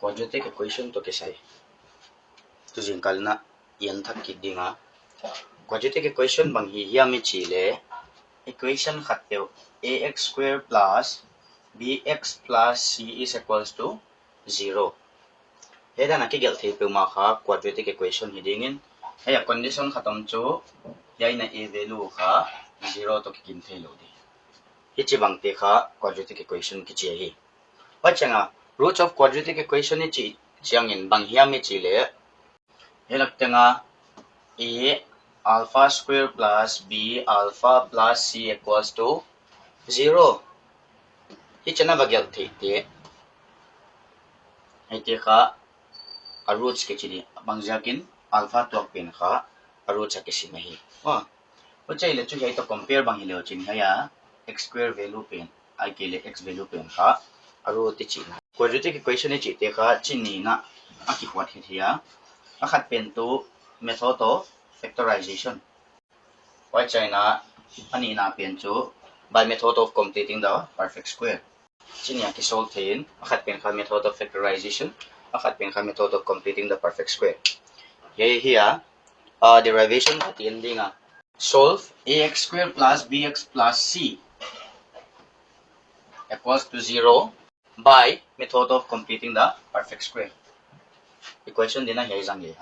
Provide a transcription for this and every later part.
quadratic equation to kisay to jingkal na yan thak kidi nga quadratic equation bang hiyami chile equation khatyo ax square plus bx plus c is equals to 0 heda nakigel the puma kha quadratic equation hidingin haya condition khatom chu yai na a value kha 0 to kikin thelo di hichi bang te kha quadratic equation ki che hi wachanga roots of quadratic equation ni chi chiangin bang hiami chile helak tenga a alpha square plus b alpha plus c equals to 0 hichana bagyal the ite kha a roots ke chini bang jakin alpha to pin kha a roots ke sinahi wachai le chu hei to compare bang hilo chin haya x square value pin ai ke le x value pin kha a root ti chi quadratic equation ni chi te kha chini na aki hwat hiya akhat pen to method of factorization why china ani na pen chu by method of completing the perfect square chinya ki solve thin akhat pen kha method of factorization akhat pen kha method of completing the perfect square here derivation ko tin dinga solve ax square plus bx plus c equals to 0 by method of completing the perfect square equation dina here jang le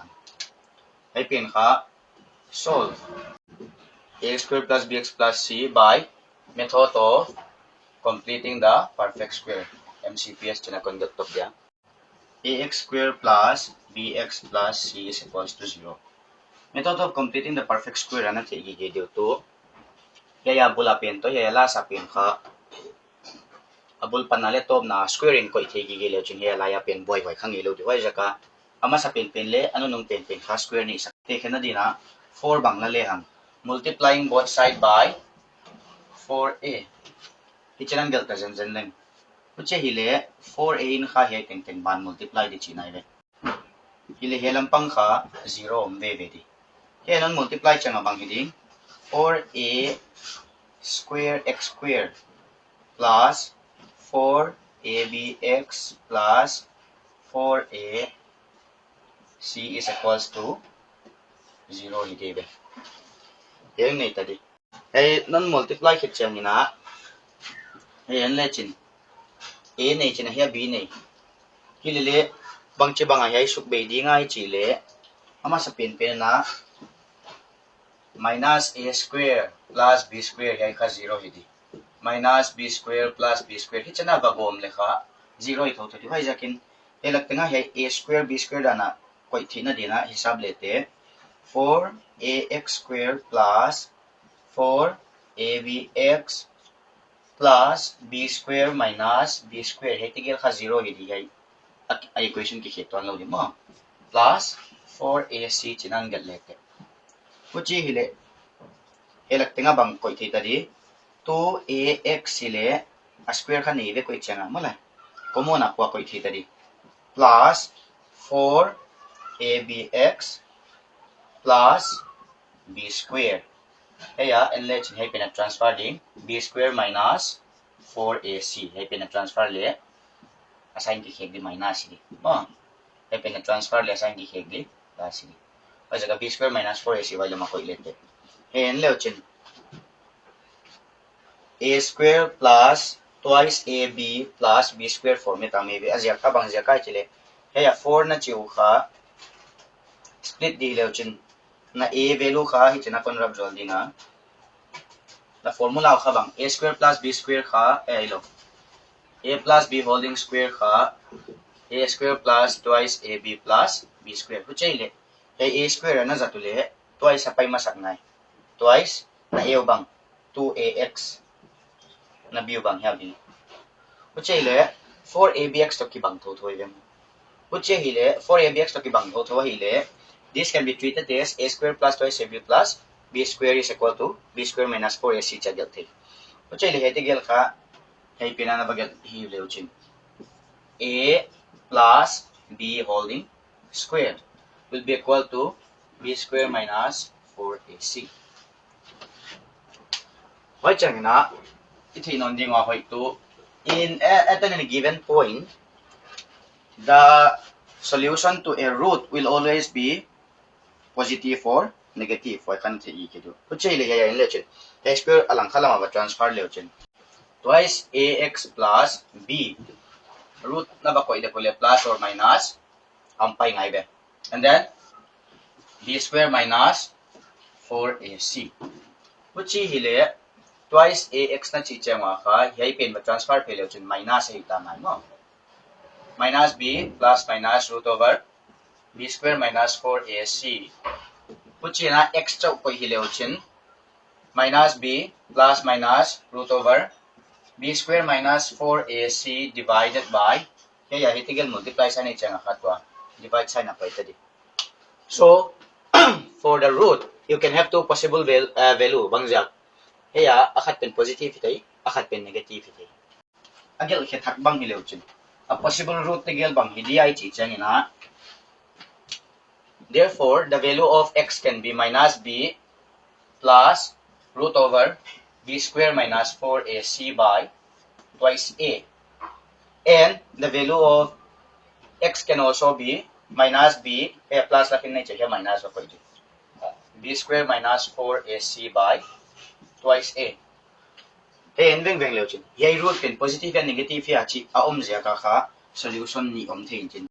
hai pen kha solve ax square plus bx plus c by method of completing the perfect square mcps china conduct of dia ax square plus bx plus c is equals to 0 method of completing the perfect square ana thegi ge deu to ya bula pen to ya la sa pen kha abul panale top na square in ko thegi ge le chin ya la ya pen boy khangi lo di wai jaka ama sa pen le anu nung pen kha square ni sa te khena dina 4 bangla le hang multiplying both side by 4a hichanan gal ta jan jan leng uche hile 4a in kha he teng teng ban multiply di chinai le hile helam pang kha 0 om ve ve di he non multiply changa bang hiding 4a square x square plus 4abx plus 4a c is equals to 0 hidebe yang nei tadi hey non multiply khit changina hey an le chin a nei chin he b nei hilile bangche banga hai suk be di ngai chi le ama sa pen pen na minus a square plus b square hai kha 0 hidi minus b square plus b square hi chana ba bom lekha 0 hi thau thadi hai jakin elak tenga hai a square b square dana koi thina dina hisab lete 4ax square plus 4abx plus b square minus b square hai tigel kha 0 hidi hai a equation ki kheton lo di mo plus 4ac chinan gal lete kuchi hile elak tenga bang koi thita di 2ax hile a square kha nei ve koi changa mala common akwa koi thita di plus 4abx plus b square heya enle chin hai pena transfer ding b square minus 4ac hai pena transfer le assign ki khek di minus di hai pena transfer le assign ki khek di plus di wa jaga b square minus 4ac wa lama koi lete enle chin a square plus twice ab plus b square format ame be azia ka bang jaka chile heya 4 na chiu kha split di le chin na a value kha hi china conrab jol dina the formula kha bang a square plus b square kha lo a plus b holding square kha a square plus twice ab plus b square ku chaile hey a square na zatule twice sa pai masak nai twice na a bang 2ax na b bang habi ku chaile 4abx to ki bang tho thoi bem ku chaile 4abx to ki bang tho tho hile this can be treated as a square plus twice ab plus b square is equal to b square minus 4ac chagal the ku chaile heti gel kha hey pinana bagat hi leuchin a plus b holding square will be equal to b square minus 4ac why changna ithi non ding wa hoi to in at any given point the solution to a root will always be positive or negative. Why can't I do? Which is here in legend. X square alang kalama transfer legend. Twice ax plus b. Root na ba ko ida ko plus or minus ampay nga ibe. And then b square minus 4ac. Which is here twice ax na chicha mga ka. Here pen ba transfer pe legend minus ay tama mo. Minus b plus minus root over b square minus 4ac. Which is na x chow ko hileuchin minus b plus minus root over b square minus 4ac divided by kaya hitigal multiply sa ni nga katwa divide sa na pa ito. So for the root you can have two possible value bangja kaya akat pen positive ito akat pen negative ito agil hitak bang hileuchin a possible root tigil bang hindi ay chichang ina. Therefore, the value of x can be minus b plus root over b square minus 4ac by twice a. And the value of x can also be minus b plus lakin na siya minus of b square minus 4ac by twice a. And veng leuchin. Yay root pin positive and negative ya chi aom zia ka solution ni om thin.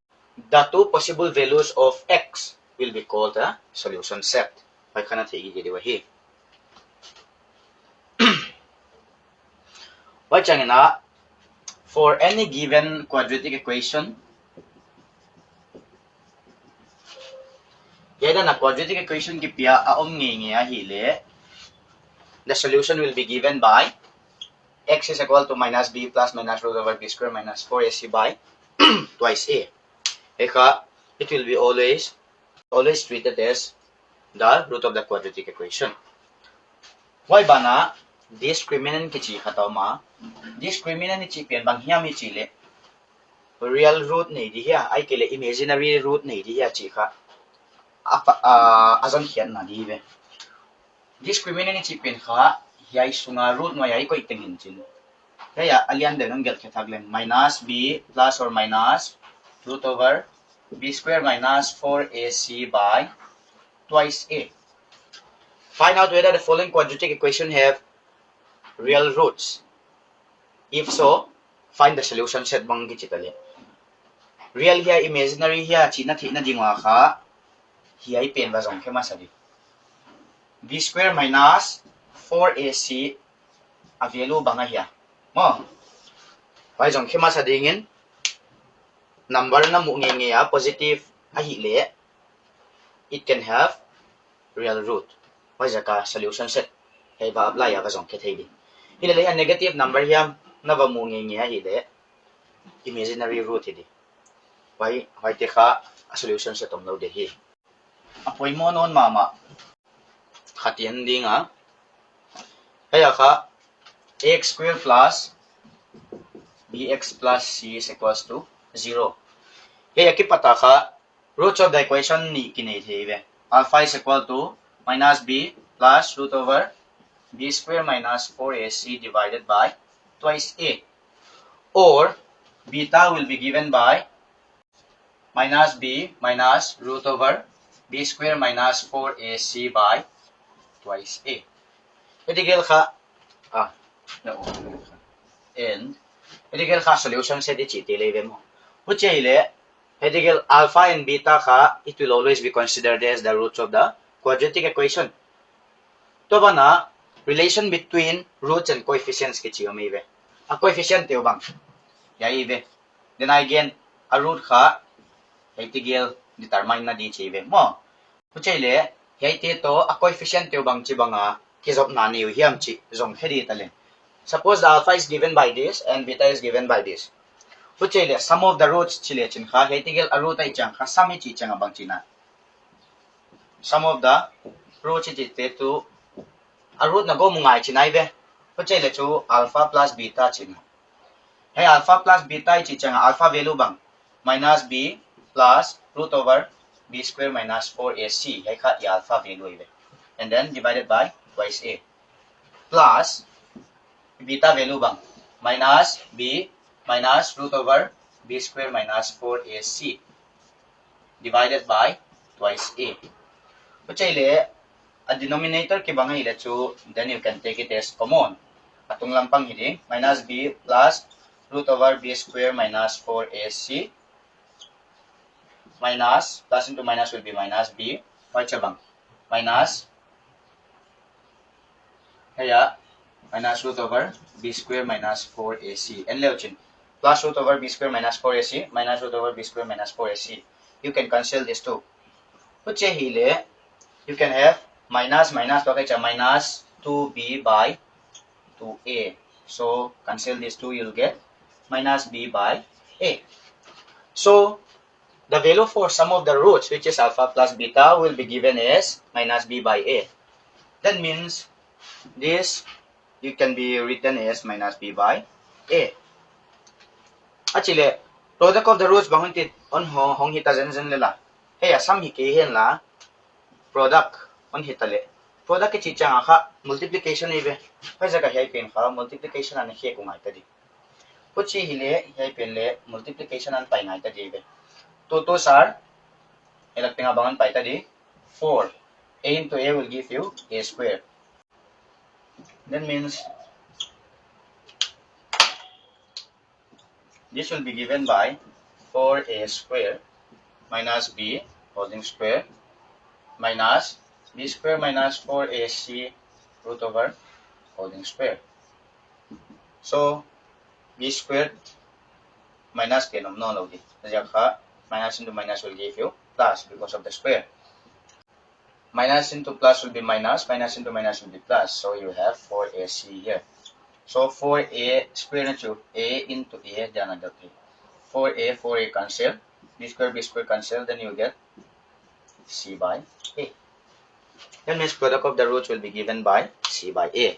The two possible values of x will be called a solution set. I cannot take it away. What's na for any given quadratic equation, yada na quadratic equation ki pia aom ngi hile, the solution will be given by x is equal to minus b plus minus root over b square minus 4ac by twice a. Eka, it will be always treated as the root of the quadratic equation. Why ba na discriminant ki chi khataw ma discriminant ni chi pian bang hiam ni chi le real root nei di hiya ai kele imaginary root nei di hiya chi kha azam hian na di be discriminant ni chi pian kha hiyai sunga root no yai ko itengin chin kaya alian den ang gel khathaglen minus b plus or minus root over b square minus 4ac by twice a. Find out whether the following quadratic equation have real roots. If so, find the solution set bang gichitali. Real here, imaginary here, china thina dingwa kha here pen ba jong khema sadi. B square minus 4ac a value banga here. Mo. Why jong khema sadi ngin number na mu nge ya positive a hi le it can have real root. Why jaka solution set hay ba apply ya ba jong ke thei di. Ile le negative number here na ba mu nge hi le imaginary root hi di. Why te kha a solution set om lo de hi. Apoy mo non mama khatian ding a kaya kha ax square plus bx plus c is equals to 0. Kaya kipata kha roots of the equation ni kinai theibe alpha is equal to minus b plus root over b square minus 4ac divided by twice a, or beta will be given by minus b minus root over b square minus 4ac by twice a. Itigil ka and itigil ka solution set ichiti leve mo. Huchile itigil alpha and beta ka it will always be considered as the roots of the quadratic equation. To ba na relation between roots and coefficients ki chiyo mebe. A coefficient teo bang. Ya ibe. Then again a root ka itigil determine na di chibe mo. Huchile yaite to a coefficient teo bang chibanga kizop na niyo hiam chi zong hedi talen. Suppose the alpha is given by this and beta is given by this. Huchile some of the roots chile chin kha itigil a root ay chang kha sami chi chang abang china. Some of the roots chite to a root na go mungai chinai be. Huchile chu alpha plus beta china. Hey alpha plus beta chi chang alpha value bang minus b plus root over b square minus 4ac hay kha alpha value ibe. And then divided by twice a plus beta value bang minus b minus root over b square minus 4ac divided by twice a. Which ile a denominator ki banga ile chu, then you can take it as common. Atong lampang hini minus b plus root over b square minus 4ac minus plus into minus will be minus b. What chabang? Minus kaya minus root over b square minus 4ac. And leochin plus root over b square minus 4ac minus root over b square minus 4ac. You can cancel this too. Which hile you can have minus minus minus 2b by 2a. So cancel these two, you'll get minus b by a. So the value for sum of the roots, which is alpha plus beta, will be given as minus b by a. That means this you can be written as minus b by a. Actually, product of the roots bangun tit on hong hita zen lela. Hey, sum hi ke hen la product on hitale. Product ke chicha nga multiplication ibe. Hay jaga hay pen kha multiplication an he kungai tadi. Puchi hile hay pen le multiplication an pai ngai tadi ibe. Two sar elak pinga bangan pai tadi 4. A into a will give you a square. That means this will be given by 4a square minus b holding square minus b square minus 4ac root over holding square. So b squared minus k no lodi. Minus into minus will give you plus because of the square. Minus into plus will be minus, minus into minus will be plus. So you have 4ac here. So 4a square into a into a, then another 3. 4a cancel, b square cancel, then you get c by a. That means product of the roots will be given by c by a.